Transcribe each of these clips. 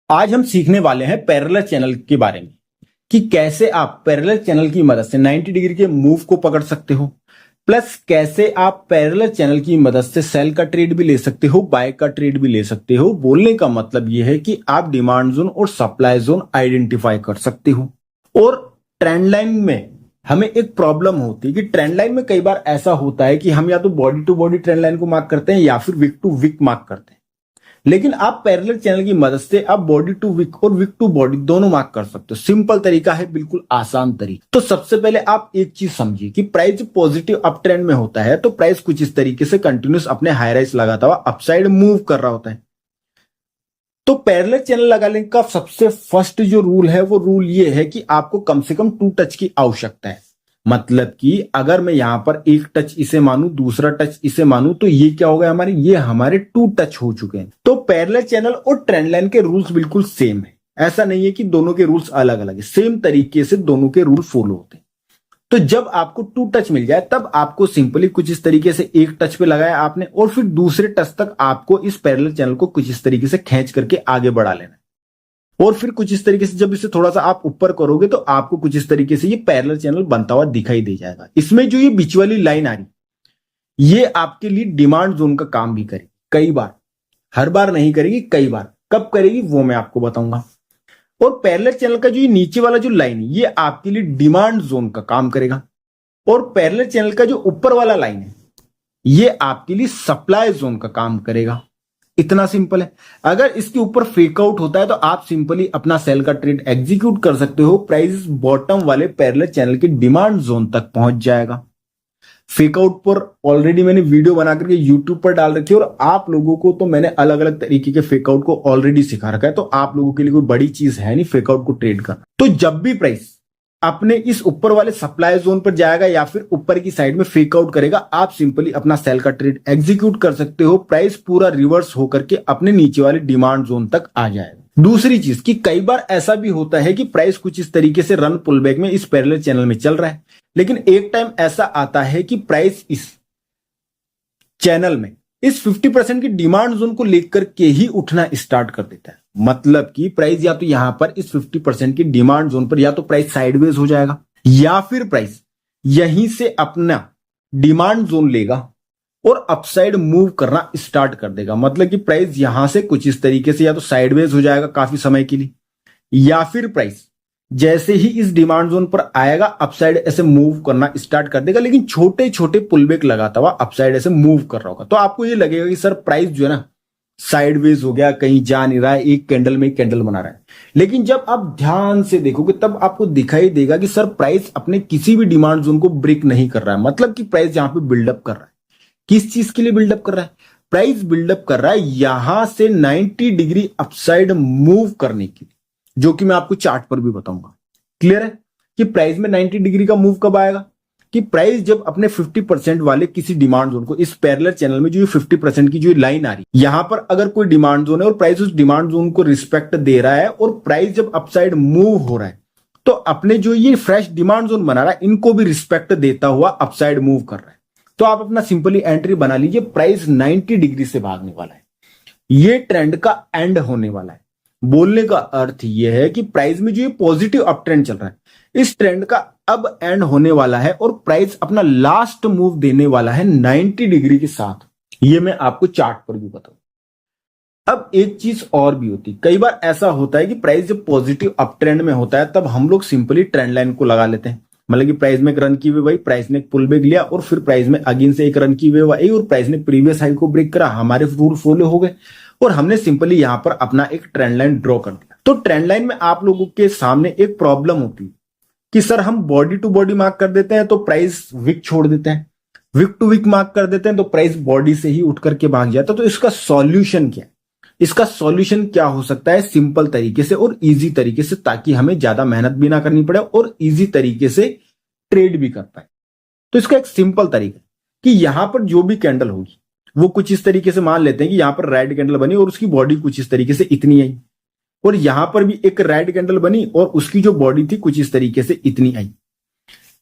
आज हम सीखने वाले हैं पैरेलल चैनल के बारे में कि कैसे आप पैरेलल चैनल की मदद से 90 डिग्री के मूव को पकड़ सकते हो, प्लस कैसे आप पैरेलल चैनल की मदद से सेल का ट्रेड भी ले सकते हो, बाय का ट्रेड भी ले सकते हो। बोलने का मतलब यह है कि आप डिमांड जोन और सप्लाई जोन आइडेंटिफाई कर सकते हो। और ट्रेंड लाइन में हमें एक प्रॉब्लम होती है कि ट्रेंड लाइन में कई बार ऐसा होता है कि हम या तो body to body trend line को मार्क करते हैं या फिर विक टू विक मार्क करते हैं, लेकिन आप पैरेलल चैनल की मदद से आप बॉडी टू विक और विक टू बॉडी दोनों मार्क कर सकते हो। सिंपल तरीका है, बिल्कुल आसान तरीका। तो सबसे पहले आप एक चीज समझिए कि प्राइस पॉजिटिव अप ट्रेंड में होता है तो प्राइस कुछ इस तरीके से कंटिन्यूस अपने हाई राइज लगाता हुआ अपसाइड मूव कर रहा होता है। तो पैरेलल चैनल लगाने का सबसे फर्स्ट जो रूल है वो रूल ये है कि आपको कम से कम 2 टच की आवश्यकता है। मतलब कि अगर मैं यहां पर एक टच इसे मानूं, दूसरा टच इसे मानूं, तो ये क्या हो गया ये हमारे 2 टच हो चुके हैं। तो पैरेलल चैनल और ट्रेंड लाइन के रूल्स बिल्कुल सेम है। ऐसा नहीं है कि दोनों के रूल्स अलग अलग है, सेम तरीके से दोनों के रूल फॉलो होते हैं। तो जब आपको 2 टच मिल जाए तब आपको सिंपली कुछ इस तरीके से एक टच पे लगाया आपने और फिर दूसरे टच तक आपको इस पैरेलल चैनल को कुछ इस तरीके से खींच करके आगे बढ़ा लेना है। और फिर कुछ इस तरीके से जब इसे थोड़ा सा आप ऊपर करोगे तो आपको कुछ इस तरीके से ये पैरेलल चैनल बनता हुआ दिखाई दे जाएगा। इसमें जो ये बीच वाली लाइन आ रही ये आपके लिए डिमांड जोन का काम भी करेगी कई बार, हर बार नहीं करेगी, कई बार। कब करेगी वो मैं आपको बताऊंगा। और पैरेलल चैनल का जो ये नीचे वाला जो लाइन है ये आपके लिए डिमांड जोन का काम करेगा। और पैरेलल चैनल का जो ऊपर वाला लाइन है ये आपके लिए सप्लाई जोन का काम करेगा। इतना सिंपल है। अगर इसके ऊपर फेक आउट होता है तो आप सिंपली अपना सेल का ट्रेड एग्जीक्यूट कर सकते हो। प्राइस बॉटम वाले पैरेलल चैनल के डिमांड जोन तक पहुंच जाएगा। फेक आउट पर ऑलरेडी मैंने वीडियो बना करके यूट्यूब पर डाल रखी है और आप लोगों को तो मैंने अलग अलग तरीके के फेक आउट को ऑलरेडी सिखा रखा है, तो आप लोगों के लिए कोई बड़ी चीज है नहीं फेक आउट को ट्रेड करना। तो जब भी प्राइस अपने इस ऊपर वाले सप्लाई जोन पर जाएगा या फिर ऊपर की साइड में फेक आउट करेगा, आप सिंपली अपना सेल का ट्रेड एग्जीक्यूट कर सकते हो। प्राइस पूरा रिवर्स होकर के अपने नीचे वाले डिमांड जोन तक आ जाएगा। दूसरी चीज कि कई बार ऐसा भी होता है कि प्राइस कुछ इस तरीके से रन पुलबैक में इस पैरेलल चैनल में चल रहा है, लेकिन एक टाइम ऐसा आता है कि प्राइस इस चैनल में इस 50% की डिमांड जोन को लेकर के ही उठना स्टार्ट कर देता है। मतलब कि प्राइस या तो यहां पर इस 50% की डिमांड जोन पर या तो प्राइस साइडवेज हो जाएगा या फिर प्राइस यहीं से अपना डिमांड जोन लेगा और अपसाइड मूव करना स्टार्ट कर देगा। मतलब कि प्राइस यहां से कुछ इस तरीके से या तो साइडवेज हो जाएगा काफी समय के लिए, या फिर प्राइस जैसे ही इस डिमांड जोन पर आएगा अपसाइड ऐसे मूव करना स्टार्ट कर देगा, लेकिन छोटे छोटे पुलबैक लगाता हुआ अपसाइड ऐसे मूव कर रहा होगा। तो आपको ये लगेगा कि सर प्राइस जो है ना साइडवेज हो गया, कहीं जा नहीं रहा है, एक कैंडल में एक कैंडल बना रहा है। लेकिन जब आप ध्यान से देखोगे तब आपको दिखाई देगा कि सर प्राइस अपने किसी भी डिमांड जोन को ब्रेक नहीं कर रहा है। मतलब कि प्राइस यहां पे बिल्डअप कर रहा है। किस चीज के लिए बिल्डअप कर रहा है? प्राइस बिल्डअप कर रहा है यहां से 90 डिग्री अपसाइड मूव करने के लिए, जो कि मैं आपको चार्ट पर भी बताऊंगा। क्लियर है कि प्राइस में 90 डिग्री का मूव कब आएगा? कि प्राइस जब अपने 50% वाले किसी डिमांड जोन को, इस पैरेलल चैनल में जो 50% की जो लाइन आ रही है यहां पर अगर कोई डिमांड जोन है और प्राइस उस डिमांड जोन को रिस्पेक्ट दे रहा है और प्राइस जब अपसाइड मूव हो रहा है तो अपने जो ये फ्रेश डिमांड जोन बना रहा है इनको भी रिस्पेक्ट देता हुआ अपसाइड मूव कर रहा है। तो आप अपना सिंपली एंट्री बना लीजिए। प्राइस 90 डिग्री से भागने वाला है, ये ट्रेंड का एंड होने वाला है। बोलने का अर्थ यह है कि प्राइस में जो ये पॉजिटिव अप ट्रेंड चल रहा है इस ट्रेंड का अब एंड होने वाला है और प्राइस अपना लास्ट मूव देने वाला है 90 डिग्री के साथ। ये मैं आपको चार्ट पर भी बताऊं। अब एक चीज और भी होती है, कई बार ऐसा होता है कि प्राइस जब पॉजिटिव अप ट्रेंड में होता है तब हम लोग सिंपली ट्रेंड लाइन को लगा लेते हैं। मतलब कि प्राइस में एक रन की वेव आई, प्राइस ने एक पुल बैक लिया और फिर प्राइस में अगेन से एक रन की वेव आई और प्राइस ने प्रीवियस हाई को ब्रेक करा, हमारे रूल फॉलो हो गए और हमने सिंपली यहां पर अपना एक ट्रेंड लाइन ड्रॉ कर दिया। तो ट्रेंड लाइन में आप लोगों के सामने एक प्रॉब्लम होती है कि सर हम बॉडी टू बॉडी मार्क कर देते हैं तो प्राइस विक छोड़ देते हैं, विक टू विक मार्क कर देते हैं तो प्राइस बॉडी से ही उठ करके भाग जाता है। तो इसका सॉल्यूशन क्या है? इसका सॉल्यूशन क्या हो सकता है? सिंपल तरीके से और इजी तरीके से, ताकि हमें ज्यादा मेहनत भी ना करनी पड़े और इजी तरीके से ट्रेड भी कर पाए। तो इसका एक सिंपल तरीका कि यहां पर जो भी कैंडल होगी वो कुछ इस तरीके से मान लेते हैं कि यहां पर रेड कैंडल बनी और उसकी बॉडी कुछ इस तरीके से इतनी आई, और यहां पर भी एक रेड कैंडल बनी और उसकी जो बॉडी थी कुछ इस तरीके से इतनी आई।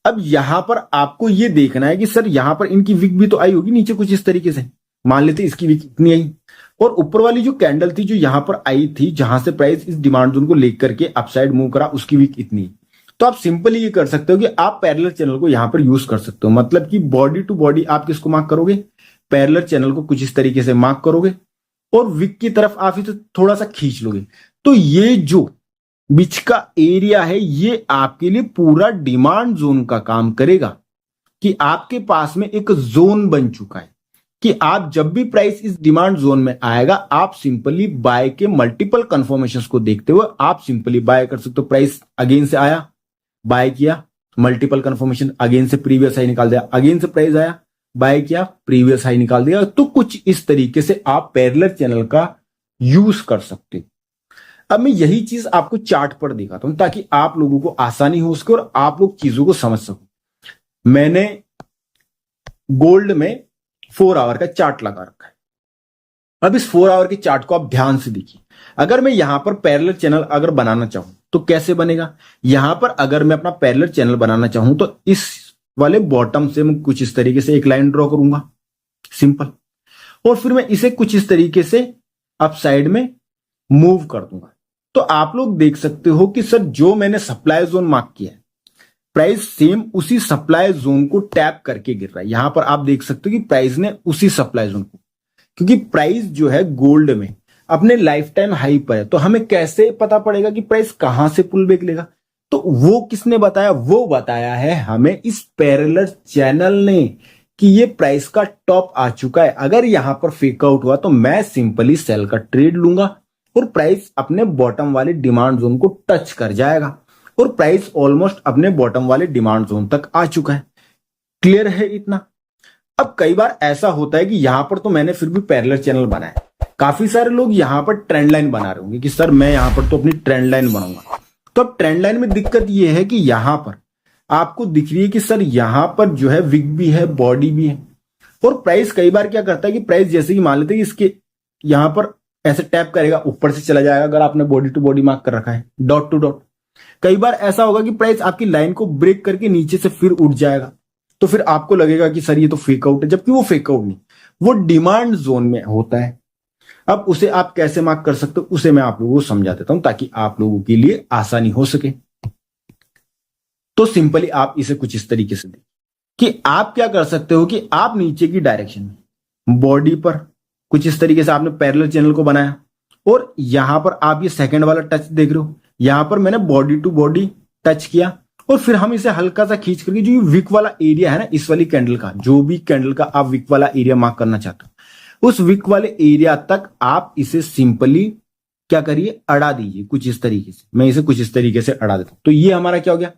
अब यहां पर आपको यह देखना है कि सर यहां पर इनकी विक भी तो आई होगी नीचे कुछ इस तरीके से, मान लेते इसकी विक इतनी आई। और ऊपर वाली जो कैंडल थी जो यहां पर आई थी, जहां से प्राइस इस डिमांड जोन को लेकर के अपसाइड मूव करा, उसकी वीक इतनी। तो आप सिंपली ये कर सकते हो कि आप पैरेलल चैनल को यहां पर यूज कर सकते हो। मतलब कि बॉडी टू बॉडी आप किसको मार्क करोगे, पैरेलल चैनल को कुछ इस तरीके से मार्क करोगे और विक की तरफ आप इसे थोड़ा सा खींच लोगे। तो ये जो बीच का एरिया है ये आपके लिए पूरा डिमांड जोन का काम करेगा, कि आपके पास में एक जोन बन चुका है कि आप जब भी प्राइस इस डिमांड जोन में आएगा, आप सिंपली बाय के मल्टीपल कंफर्मेशंस को देखते हुए आप सिंपली बाय कर सकते हो। प्राइस अगेन से आया, बाय किया, मल्टीपल कंफर्मेशन, अगेन से प्रीवियस हाई निकाल दिया, अगेन से प्राइस आया, बाय किया, प्रीवियस हाई निकाल दिया। तो कुछ इस तरीके से आप पैरेलल चैनल का यूज कर सकते हो। अब मैं यही चीज आपको चार्ट पर दिखाता हूं ताकि आप लोगों को आसानी हो सके और आप लोग चीजों को समझ सको। मैंने गोल्ड में 4 आवर का चार्ट लगा रखा है। अब इस 4 आवर के चार्ट को आप ध्यान से देखिए। अगर मैं यहां पर पैरेलल चैनल अगर बनाना चाहूं तो कैसे बनेगा, यहां पर अगर मैं अपना पैरेलल चैनल बनाना चाहूं तो इस वाले बॉटम से मैं कुछ इस तरीके से एक लाइन ड्रॉ करूंगा, सिंपल, और फिर मैं इसे कुछ इस तरीके से अप साइड में मूव कर दूंगा। तो आप लोग देख सकते हो कि सर जो मैंने सप्लाई जोन मार्क किया है, प्राइस सेम उसी सप्लाई जोन को टैप करके गिर रहा है। यहां पर आप देख सकते हो कि प्राइस ने उसी सप्लाई जोन को, क्योंकि प्राइस जो है गोल्ड में अपने लाइफ टाइम हाई पर है, तो हमें कैसे पता पड़ेगा कि प्राइस कहां से पुल बैक लेगा। तो वो किसने बताया, वो बताया है हमें इस पैरेलल चैनल ने कि ये प्राइस का टॉप आ चुका है। अगर यहां पर फेक आउट हुआ तो मैं सिंपली सेल का ट्रेड लूंगा और प्राइस अपने बॉटम वाले डिमांड जोन को टच कर जाएगा और प्राइस ऑलमोस्ट अपने बॉटम वाले डिमांड जोन तक आ चुका है। क्लियर है इतना। अब कई बार ऐसा होता है कि यहां पर तो मैंने फिर भी पैरेलल चैनल बनाया, काफी सारे लोग यहां पर ट्रेंड लाइन बना रहे होंगे कि सर मैं यहां पर तो अपनी ट्रेंड लाइन बनाऊंगा। तो अब ट्रेंड लाइन में दिक्कत यह है कि यहां पर आपको दिख रही है कि सर यहां पर जो है विक भी है, बॉडी भी है, और प्राइस कई बार क्या करता है कि प्राइस जैसे कि मान लेते हैं कि इसके यहां पर ऐसे टैप करेगा, ऊपर से चला जाएगा। अगर आपने बॉडी टू बॉडी मार्क कर रखा है, डॉट टू डॉट, कई बार ऐसा होगा कि प्राइस आपकी लाइन को ब्रेक करके नीचे से फिर उठ जाएगा। तो फिर आपको लगेगा कि सर ये तो फेक आउट है, जबकि वो फेक आउट नहीं, वो डिमांड जोन में होता है। अब उसे आप कैसे मार्क कर सकते हो, उसे मैं आप लोगों को समझा देता हूं ताकि आप लोगों के लिए आसानी हो सके। तो सिंपली आप इसे कुछ इस तरीके से देखिए कि आप क्या कर सकते हो कि आप नीचे की डायरेक्शन में बॉडी पर कुछ इस तरीके से आपने पैरेलल चैनल को बनाया और यहां पर आप ये सेकंड वाला टच देख रहे हो, यहां पर मैंने बॉडी टू बॉडी टच किया और फिर हम इसे हल्का सा खींच करके, जो विक वाला एरिया है ना इस वाली कैंडल का, जो भी कैंडल का आप विक वाला एरिया मार्क करना चाहते हो, उस विक वाले एरिया तक आप इसे सिंपली क्या करिए, अड़ा दीजिए कुछ इस तरीके से। मैं इसे कुछ इस तरीके से अड़ा देता हूं। तो ये हमारा क्या हो गया,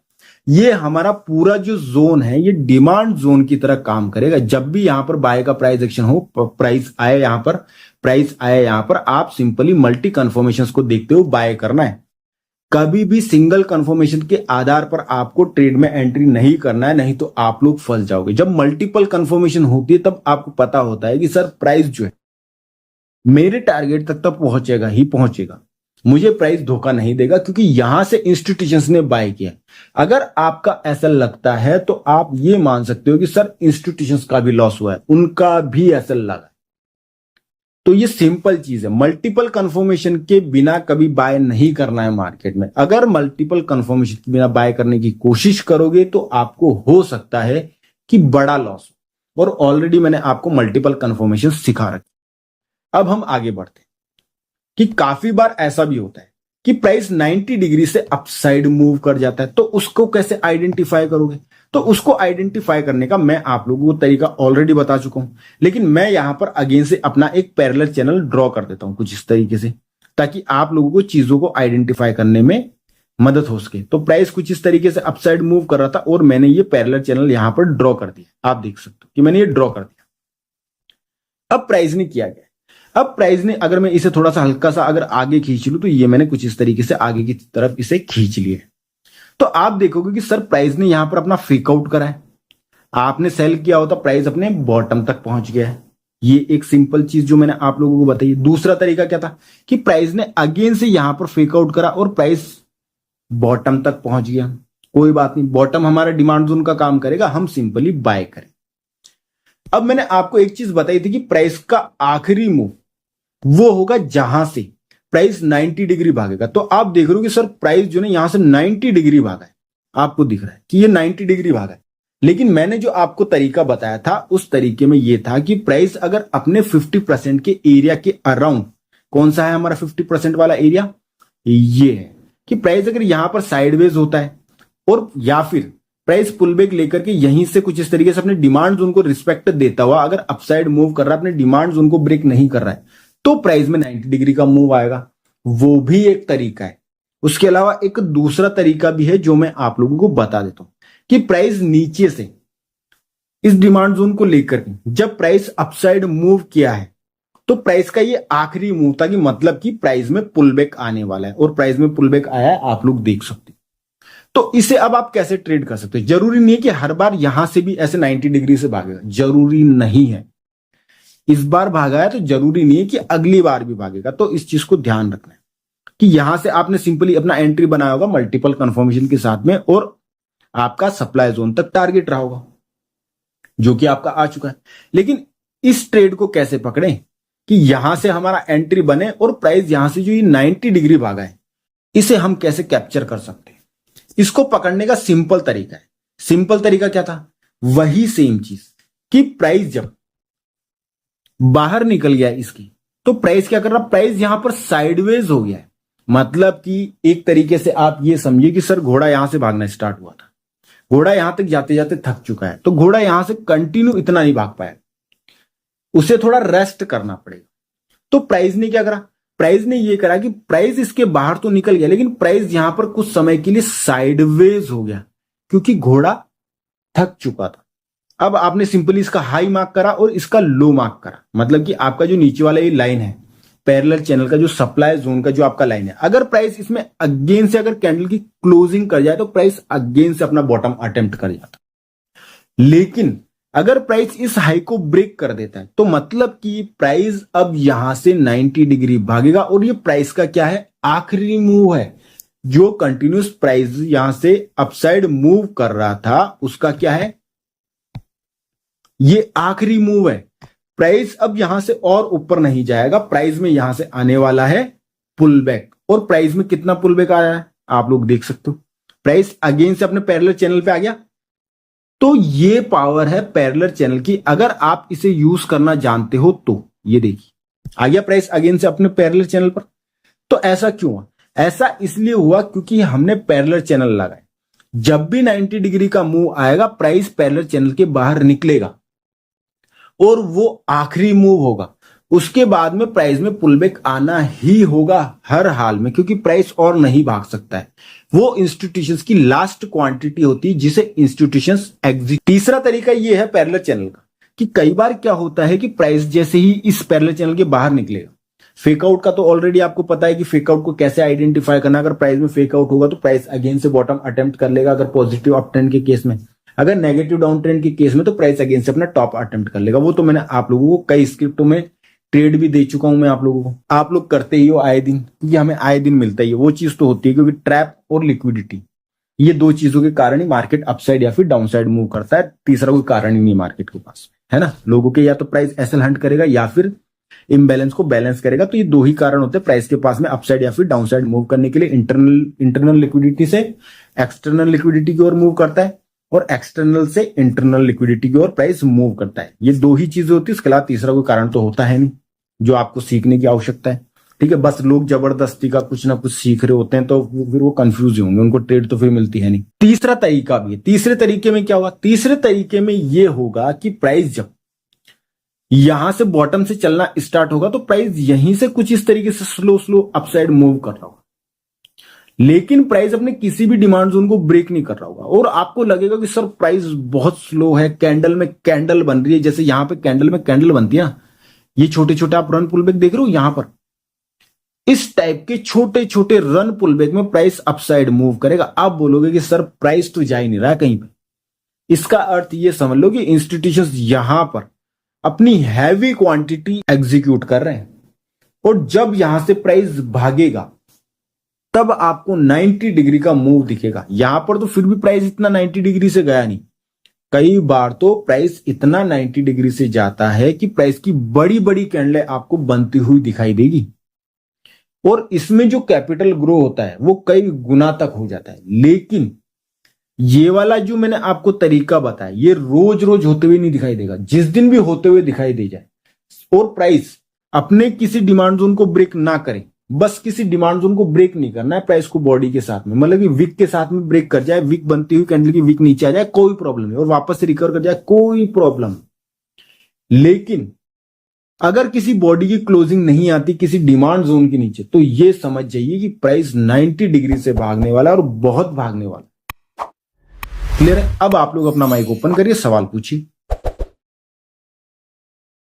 ये हमारा पूरा जो जोन है ये डिमांड जोन की तरह काम करेगा। जब भी यहां पर बाय का प्राइस एक्शन हो, प्राइस आए यहां पर, प्राइस आए यहां पर, आप सिंपली मल्टी कंफर्मेशंस को देखते हुए बाय करना है। कभी भी सिंगल कंफर्मेशन के आधार पर आपको ट्रेड में एंट्री नहीं करना है, नहीं तो आप लोग फंस जाओगे। जब मल्टीपल कंफर्मेशन होती है तब आपको पता होता है कि सर प्राइस जो है मेरे टारगेट तक तो पहुंचेगा ही पहुंचेगा, मुझे प्राइस धोखा नहीं देगा, क्योंकि यहां से इंस्टीट्यूशंस ने बाय किया। अगर आपका ऐसा लगता है तो आप ये मान सकते हो कि सर इंस्टीट्यूशंस का भी लॉस हुआ है, उनका भी ऐसा लगा। तो ये सिंपल चीज है, मल्टीपल कंफर्मेशन के बिना कभी बाय नहीं करना है मार्केट में। अगर मल्टीपल कंफर्मेशन के बिना बाय करने की कोशिश करोगे तो आपको हो सकता है कि बड़ा लॉस हो, और ऑलरेडी मैंने आपको मल्टीपल कंफर्मेशन सिखा रखी। अब हम आगे बढ़ते हैं कि काफी बार ऐसा भी होता है कि प्राइस 90 डिग्री से अपसाइड मूव कर जाता है, तो उसको कैसे आइडेंटिफाई करोगे। तो उसको आइडेंटिफाई करने का मैं आप लोगों को तरीका ऑलरेडी बता चुका हूं, लेकिन मैं यहां पर अगेन से अपना एक पैरेलल चैनल ड्रॉ कर देता हूं कुछ इस तरीके से, ताकि आप लोगों को चीजों को आइडेंटिफाई करने में मदद हो सके। तो प्राइस कुछ इस तरीके से अपसाइड मूव कर रहा था और मैंने ये पैरेलल चैनल यहां पर ड्रॉ कर दिया। आप देख सकते हो कि मैंने ये ड्रॉ कर दिया। अब प्राइस ने किया गया, अब प्राइस ने, अगर मैं इसे थोड़ा सा हल्का सा अगर आगे खींच लूं तो ये मैंने कुछ इस तरीके से आगे की तरफ इसे खींच लिया। तो आप देखोगे कि सर प्राइस ने यहां पर अपना फेक आउट करा है, आपने सेल किया होता, प्राइस अपने बॉटम तक पहुंच गया है। ये एक सिंपल चीज जो मैंने आप लोगों को बताई। दूसरा तरीका क्या था कि प्राइस ने अगेन से यहां पर फेक आउट करा और प्राइस बॉटम तक पहुंच गया। कोई बात नहीं, बॉटम हमारा डिमांड जोन का काम करेगा, हम सिंपली बाय करें। अब मैंने आपको एक चीज बताई थी कि प्राइस का आखिरी मूव वो होगा जहां से प्राइस 90 डिग्री भागेगा। तो आप देख रहे हो कि सर प्राइस जो है यहां से 90 डिग्री भागा है, आपको दिख रहा है कि ये 90 डिग्री भागा है। लेकिन मैंने जो आपको तरीका बताया था उस तरीके में ये था कि प्राइस अगर अपने 50% के एरिया के अराउंड, कौन सा है हमारा 50% वाला एरिया, ये है कि प्राइस अगर यहां पर साइडवेज होता है और या फिर प्राइस पुलबैक लेकर के यहीं से कुछ इस तरीके से अपने डिमांड जोन को रिस्पेक्ट देता हुआ अगर अपसाइड मूव कर रहा है, अपने डिमांड जोन को ब्रेक नहीं कर रहा है, तो प्राइस में 90 डिग्री का मूव आएगा। वो भी एक तरीका है। उसके अलावा एक दूसरा तरीका भी है जो मैं आप लोगों को बता देता हूं कि प्राइस नीचे से इस डिमांड जोन को लेकर के जब प्राइस अपसाइड मूव किया है तो प्राइस का ये आखिरी मूव था, कि मतलब कि प्राइस में पुलबैक आने वाला है, और प्राइस में पुलबैक आया है, आप लोग देख सकते हैं। तो इसे अब आप कैसे ट्रेड कर सकते हैं? जरूरी नहीं है कि हर बार यहां से भी ऐसे 90 डिग्री से भागेगा, जरूरी नहीं है। इस बार भागा है तो जरूरी नहीं है कि अगली बार भी भागेगा। तो इस चीज को ध्यान रखना है कि यहां से आपने सिंपली अपना एंट्री बनाया होगा मल्टीपल कंफर्मेशन के साथ में, और आपका सप्लाई जोन तक टारगेट रहा होगा जो कि आपका आ चुका है। लेकिन इस ट्रेड को कैसे पकड़ें कि यहां से हमारा एंट्री बने और प्राइस यहां से जो ये 90 डिग्री भागा है इसे हम कैसे कैप्चर कर सकते हैं? इसको पकड़ने का सिंपल तरीका है। सिंपल तरीका क्या था? वही सेम चीज कि प्राइस जब बाहर निकल गया इसकी तो प्राइस क्या कर रहा? प्राइस यहां पर साइडवेज हो गया है। मतलब कि एक तरीके से आप ये समझिए कि सर घोड़ा यहां से भागना स्टार्ट हुआ था, घोड़ा यहां तक जाते जाते थक चुका है, तो घोड़ा यहां से कंटिन्यू इतना नहीं भाग पाया, उसे थोड़ा रेस्ट करना पड़ेगा। तो प्राइस ने क्या करा? प्राइस ने ये करा कि प्राइस इसके बाहर तो निकल गया, लेकिन प्राइस यहां पर कुछ समय के लिए साइडवेज हो गया क्योंकि घोड़ा थक चुका था। अब आपने सिंपली इसका हाई मार्क करा और इसका लो मार्क करा, मतलब कि आपका जो नीचे वाला ये लाइन है पैरेलल चैनल का, जो सप्लाई जोन का जो आपका लाइन है, अगर प्राइस इसमें अगेन से अगर कैंडल की क्लोजिंग कर जाए तो प्राइस अगेन से अपना बॉटम अटेम्प्ट कर जाता। लेकिन अगर प्राइस इस हाई को ब्रेक कर देता है तो मतलब कि प्राइस अब यहां से 90 डिग्री भागेगा, और ये प्राइस का क्या है? आखिरी मूव है। जो कंटिन्यूस प्राइस यहां से अपसाइड मूव कर रहा था उसका क्या है? ये आखिरी मूव है। प्राइस अब यहां से और ऊपर नहीं जाएगा, प्राइस में यहां से आने वाला है पुल बैक। और प्राइस में कितना पुल बैक आया है आप लोग देख सकते हो। प्राइस अगेन से अपने पैरेलल चैनल पे आ गया। तो ये पावर है पैरेलल चैनल की, अगर आप इसे यूज करना जानते हो तो। ये देखिए आ गया प्राइस अगेन से अपने पैरेलल चैनल पर। तो ऐसा क्यों हुआ? ऐसा इसलिए हुआ क्योंकि हमने पैरेलल चैनल लगाए। जब भी 90 डिग्री का मूव आएगा प्राइस पैरेलल चैनल के बाहर निकलेगा और वो आखिरी मूव होगा। उसके बाद में प्राइस में पुलबैक आना ही होगा हर हाल में, क्योंकि प्राइस और नहीं भाग सकता है। वो इंस्टीट्यूशंस की लास्ट क्वांटिटी होती है जिसे इंस्टीट्यूशंस एग्जिट। तीसरा तरीका ये है पैरेलल चैनल का कि कई बार क्या होता है कि प्राइस जैसे ही इस पैरेलल चैनल के बाहर निकलेगा, फेकआउट का तो ऑलरेडी आपको पता है कि फेकआउट को कैसे आइडेंटिफाई करना। अगर प्राइस में फेकआउट होगा तो प्राइस अगेन से बॉटम अटेम्प्ट कर लेगा, अगर पॉजिटिव अप ट्रेंड के केस में। अगर नेगेटिव डाउन ट्रेंड के केस में तो प्राइस अगेन से अपना टॉप अटेम्प्ट कर लेगा। वो तो मैंने आप लोगों को कई स्क्रिप्टों में ट्रेड भी दे चुका हूं मैं आप लोगों को। आप लोग करते ही हो आए दिन, क्योंकि हमें आए दिन मिलता ही है। वो चीज तो होती है क्योंकि ट्रैप और लिक्विडिटी, ये दो चीजों के कारण ही मार्केट अपसाइड या फिर डाउनसाइड मूव करता है। तीसरा कोई कारण ही नहीं मार्केट के पास, है ना। लोगों के या तो प्राइस एसएल हंट करेगा या फिर इम्बैलेंस को बैलेंस करेगा। तो ये दो ही कारण होते हैं प्राइस के पास में अपसाइड या फिर डाउनसाइड मूव करने के लिए। इंटरनल लिक्विडिटी से एक्सटर्नल लिक्विडिटी की ओर मूव करता है और एक्सटर्नल से इंटरनल लिक्विडिटी की ओर प्राइस मूव करता है। ये दो ही चीजें होती है, इसके अलावा तीसरा कोई कारण तो होता है नहीं जो आपको सीखने की आवश्यकता है। ठीक है, बस लोग जबरदस्ती का कुछ ना कुछ सीख रहे होते हैं तो फिर वो कंफ्यूज होंगे, उनको ट्रेड तो फिर मिलती है नहीं। तीसरा तरीका भी है। तीसरे तरीके में क्या होगा? तीसरे तरीके में ये होगा कि प्राइस जब यहां से बॉटम से चलना स्टार्ट होगा तो प्राइस यहीं से कुछ इस तरीके से स्लो स्लो अपसाइड मूव कर रहा होगा, लेकिन प्राइस अपने किसी भी डिमांड जोन को ब्रेक नहीं कर रहा होगा। और आपको लगेगा कि सर प्राइस बहुत स्लो है, कैंडल में कैंडल बन रही है, जैसे यहां पे कैंडल में कैंडल बनती है, ये छोटे छोटे आप रन पुलबैक देख रहे हो यहां पर, इस टाइप के छोटे छोटे रन पुलबैक में प्राइस अपसाइड मूव करेगा। आप बोलोगे कि सर प्राइस तो जा ही नहीं रहा कहीं पे। इसका अर्थ ये समझ लो कि इंस्टीट्यूशंस यहां पर अपनी हैवी क्वांटिटी एग्जीक्यूट कर रहे हैं, और जब यहां से प्राइस भागेगा तब आपको 90 डिग्री का मूव दिखेगा। यहां पर तो फिर भी प्राइस इतना 90 डिग्री से गया नहीं, कई बार तो प्राइस इतना 90 डिग्री से जाता है कि प्राइस की बड़ी बड़ी कैंडलें आपको बनती हुई दिखाई देगी और इसमें जो कैपिटल ग्रो होता है वो कई गुना तक हो जाता है। लेकिन ये वाला जो मैंने आपको तरीका बताया ये रोज रोज होते हुए नहीं दिखाई देगा, जिस दिन भी होते हुए दिखाई दे जाए और प्राइस अपने किसी डिमांड जोन को ब्रेक ना करे, बस किसी डिमांड जोन को ब्रेक नहीं करना है प्राइस को बॉडी के साथ में, मतलब कि विक के साथ में ब्रेक कर जाए, विक बनती हुई कैंडल की विक नीचे आ जाए कोई प्रॉब्लम नहीं और वापस से रिकवर कर जाए कोई प्रॉब्लम। लेकिन अगर किसी बॉडी की क्लोजिंग नहीं आती किसी डिमांड जोन के नीचे तो ये समझ जाइए कि प्राइस 90 डिग्री से भागने वाला है और बहुत भागने वाला। क्लियर है? अब आप लोग अपना माइक ओपन करिए, सवाल पूछिए।